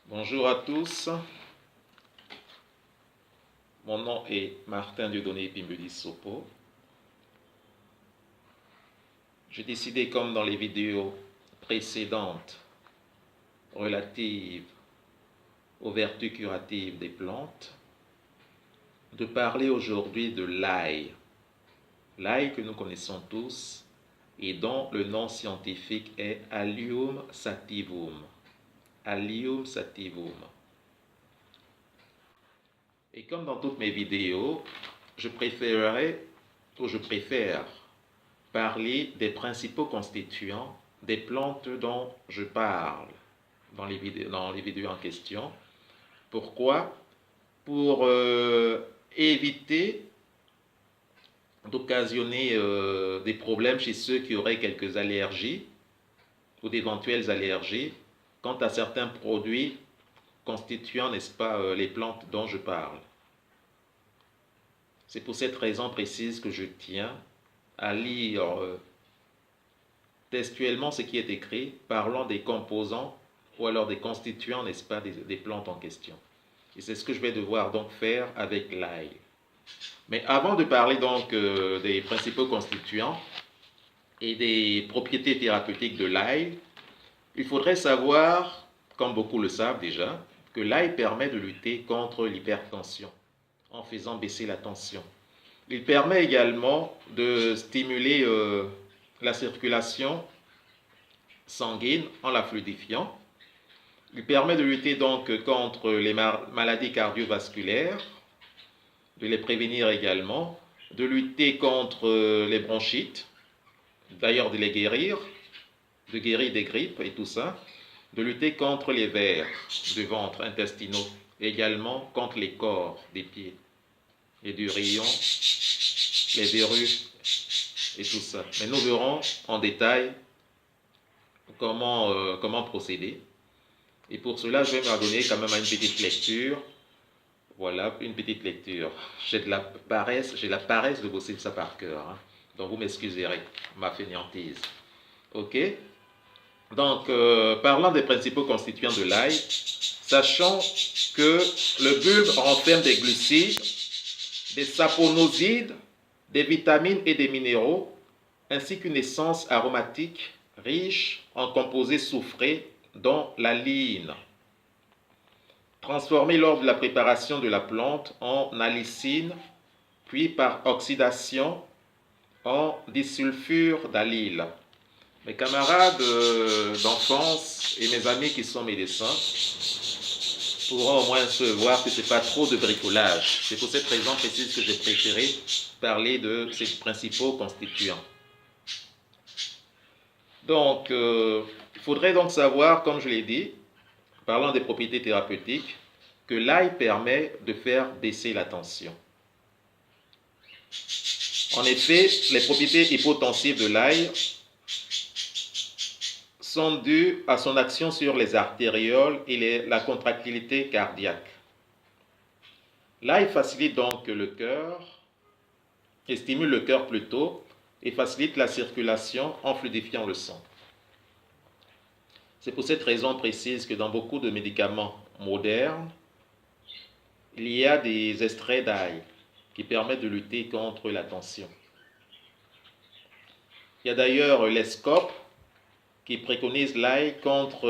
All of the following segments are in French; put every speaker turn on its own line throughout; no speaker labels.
Bonjour à tous, mon nom est Martin Dieudonné Pimbudi Sopo. J'ai décidé, comme dans les vidéos précédentes relatives aux vertus curatives des plantes, de parler aujourd'hui de l'ail. L'ail que nous connaissons tous et dont le nom scientifique est Allium sativum. Allium sativum. Et comme dans toutes mes vidéos, je préfère parler des principaux constituants des plantes dont je parle dans les vidéos en question. Pourquoi? Pour éviter d'occasionner des problèmes chez ceux qui auraient quelques allergies ou d'éventuelles allergies quant à certains produits constituant, n'est-ce pas, les plantes dont je parle. C'est pour cette raison précise que je tiens à lire textuellement ce qui est écrit, parlant des composants ou alors des constituants, n'est-ce pas, des plantes en question. Et c'est ce que je vais devoir donc faire avec l'ail. Mais avant de parler donc des principaux constituants et des propriétés thérapeutiques de l'ail, il faudrait savoir, comme beaucoup le savent déjà, que l'ail permet de lutter contre l'hypertension en faisant baisser la tension. Il permet également de stimuler la circulation sanguine en la fluidifiant. Il permet de lutter donc contre les maladies cardiovasculaires, de les prévenir également, de lutter contre les bronchites, d'ailleurs de les guérir, de guérir des grippes et tout ça, de lutter contre les vers du ventre intestinaux, également contre les corps des pieds, les durillons, les verrues et tout ça. Mais nous verrons en détail comment procéder. Et pour cela, je vais m'adonner quand même à une petite lecture. Voilà, une petite lecture. J'ai la paresse de bosser ça par cœur. Hein. Donc vous m'excuserez, ma fainéantise. Ok? Donc, parlant des principaux constituants de l'ail, sachant que le bulbe renferme des glucides, des saponosides, des vitamines et des minéraux, ainsi qu'une essence aromatique riche en composés soufrés, dont la ligne, transformée lors de la préparation de la plante en allicine, puis par oxydation en disulfure d'allyle. Mes camarades d'enfance et mes amis qui sont médecins pourront au moins se voir que ce n'est pas trop de bricolage. C'est pour cette raison précise que j'ai préféré parler de ces principaux constituants. Donc, il faudrait donc savoir, comme je l'ai dit, parlant des propriétés thérapeutiques, que l'ail permet de faire baisser la tension. En effet, les propriétés hypotensives de l'ail sont dues à son action sur les artérioles et la contractilité cardiaque. L'ail facilite donc le cœur, et stimule le cœur plutôt, et facilite la circulation en fluidifiant le sang. C'est pour cette raison précise que dans beaucoup de médicaments modernes, il y a des extraits d'ail qui permettent de lutter contre la tension. Il y a d'ailleurs les SCOP qui préconisent l'ail contre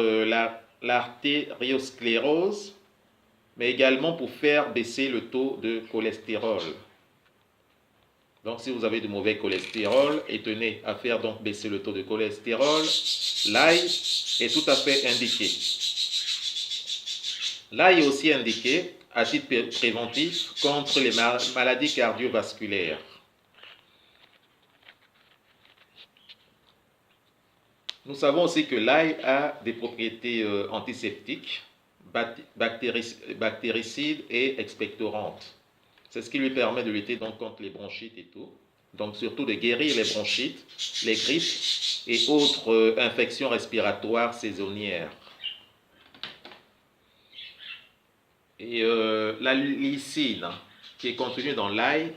l'artériosclérose, mais également pour faire baisser le taux de cholestérol. Donc si vous avez du mauvais cholestérol et tenez à faire donc baisser le taux de cholestérol, l'ail est tout à fait indiqué. L'ail est aussi indiqué à titre préventif contre les maladies cardiovasculaires. Nous savons aussi que l'ail a des propriétés antiseptiques, bactéricides et expectorantes. C'est ce qui lui permet de lutter donc contre les bronchites et tout. Donc surtout de guérir les bronchites, les grippes et autres infections respiratoires saisonnières. Et la lysine qui est contenue dans l'ail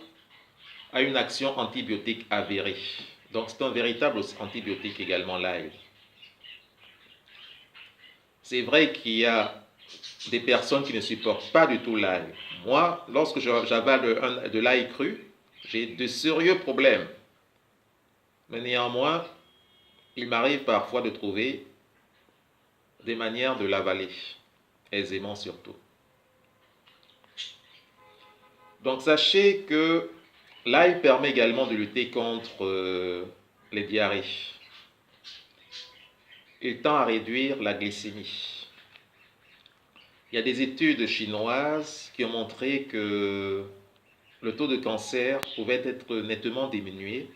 a une action antibiotique avérée. Donc c'est un véritable antibiotique également l'ail. C'est vrai qu'il y a des personnes qui ne supportent pas du tout l'ail. Moi, lorsque j'avale de l'ail cru, j'ai de sérieux problèmes. Mais néanmoins, il m'arrive parfois de trouver des manières de l'avaler, aisément surtout. Donc sachez que l'ail permet également de lutter contre les diarrhées. Il tend à réduire la glycémie. Il y a des études chinoises qui ont montré que le taux de cancer pouvait être nettement diminué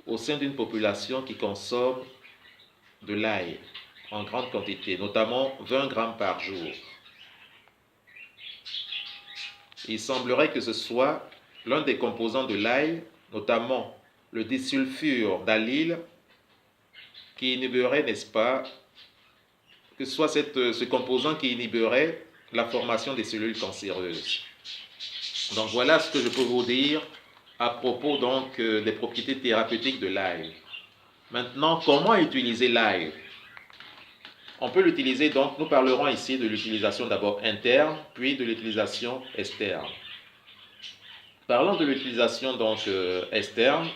au sein d'une population qui consomme de l'ail en grande quantité, notamment 20 grammes par jour. Il semblerait que ce soit l'un des composants de l'ail, notamment le disulfure d'allyle, qui inhiberait, n'est-ce pas, que ce soit ce composant qui inhiberait la formation des cellules cancéreuses. Donc voilà ce que je peux vous dire à propos donc des propriétés thérapeutiques de l'ail. Maintenant, comment utiliser l'ail? On peut l'utiliser, donc nous parlerons ici de l'utilisation d'abord interne, puis de l'utilisation externe. Parlons de l'utilisation donc externe,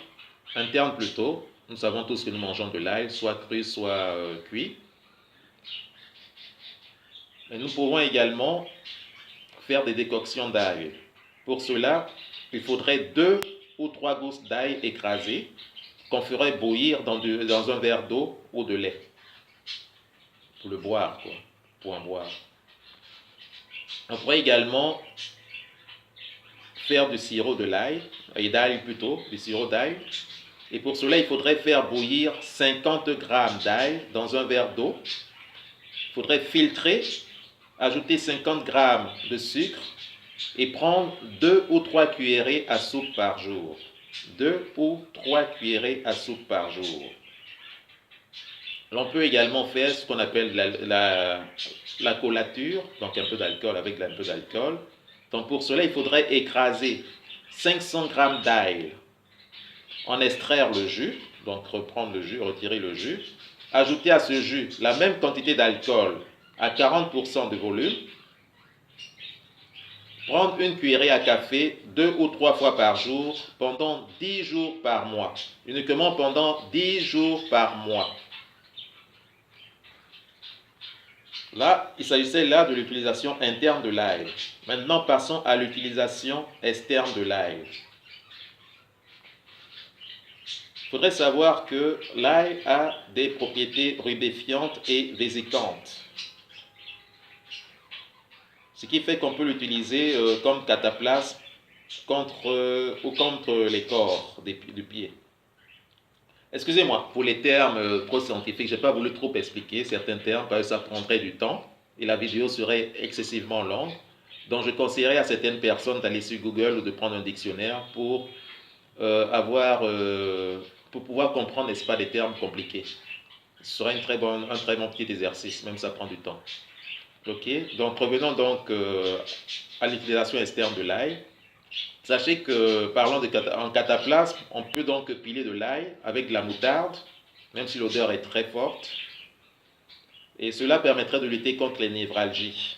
interne plutôt. Nous savons tous que nous mangeons de l'ail, soit cru, soit cuit. Mais nous pouvons également faire des décoctions d'ail. Pour cela, il faudrait 2 ou 3 gousses d'ail écrasées qu'on ferait bouillir dans un verre d'eau ou de lait. Pour le boire, quoi, pour en boire. On pourrait également faire du sirop de l'ail, et d'ail plutôt, du sirop d'ail. Et pour cela, il faudrait faire bouillir 50 g d'ail dans un verre d'eau. Il faudrait filtrer, ajouter 50 g de sucre et prendre 2 ou 3 cuillerées à soupe par jour. 2 ou 3 cuillerées à soupe par jour. L'on peut également faire ce qu'on appelle la collature, donc un peu d'alcool avec un peu d'alcool. Donc pour cela, il faudrait écraser 500 g d'ail, en extraire le jus, donc reprendre le jus, retirer le jus, ajouter à ce jus la même quantité d'alcool à 40% de volume, prendre une cuillerée à café 2 ou 3 fois par jour pendant 10 jours par mois, uniquement pendant 10 jours par mois. Là, il s'agissait là de l'utilisation interne de l'ail. Maintenant, passons à l'utilisation externe de l'ail. Il faudrait savoir que l'ail a des propriétés rubéfiantes et vésicantes. Ce qui fait qu'on peut l'utiliser comme cataplasme contre les corps du pied. Excusez-moi pour les termes trop scientifiques, je n'ai pas voulu trop expliquer certains termes parce que ça prendrait du temps et la vidéo serait excessivement longue. Donc je conseillerais à certaines personnes d'aller sur Google ou de prendre un dictionnaire pour pouvoir comprendre, n'est-ce pas, des termes compliqués. Ce serait un très bon petit exercice, même ça prend du temps. Ok, donc revenons donc à l'utilisation externe de l'ail. Sachez que, parlant en cataplasme, on peut donc piler de l'ail avec de la moutarde, même si l'odeur est très forte. Et cela permettrait de lutter contre les névralgies.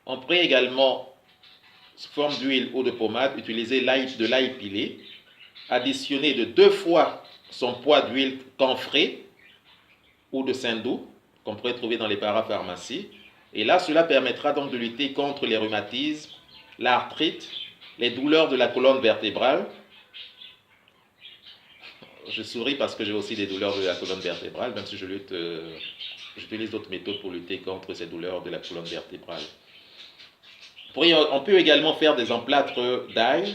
On pourrait également, sous forme d'huile ou de pommade, utiliser de l'ail pilé, additionner de 2 fois son poids d'huile camphrée ou de saindoux, qu'on pourrait trouver dans les parapharmacies. Et là, cela permettra donc de lutter contre les rhumatismes, l'arthrite, les douleurs de la colonne vertébrale. Je souris parce que j'ai aussi des douleurs de la colonne vertébrale, même si j'utilise d'autres méthodes pour lutter contre ces douleurs de la colonne vertébrale. On peut également faire des emplâtres d'ail.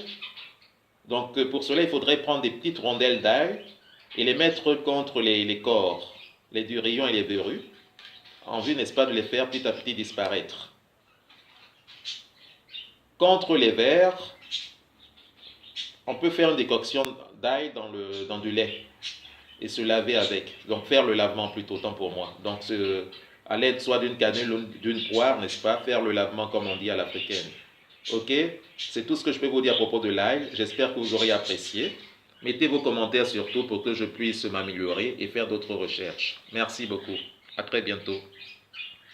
Donc pour cela, il faudrait prendre des petites rondelles d'ail et les mettre contre les corps, les durillons et les verrues, en vue, n'est-ce pas, de les faire petit à petit disparaître. Contre les vers, on peut faire une décoction d'ail dans du lait et se laver avec. Donc faire le lavement plutôt, autant pour moi. Donc à l'aide soit d'une cannelle ou d'une poire, n'est-ce pas, faire le lavement comme on dit à l'africaine. Ok, c'est tout ce que je peux vous dire à propos de l'ail. J'espère que vous aurez apprécié. Mettez vos commentaires surtout pour que je puisse m'améliorer et faire d'autres recherches. Merci beaucoup. À très bientôt.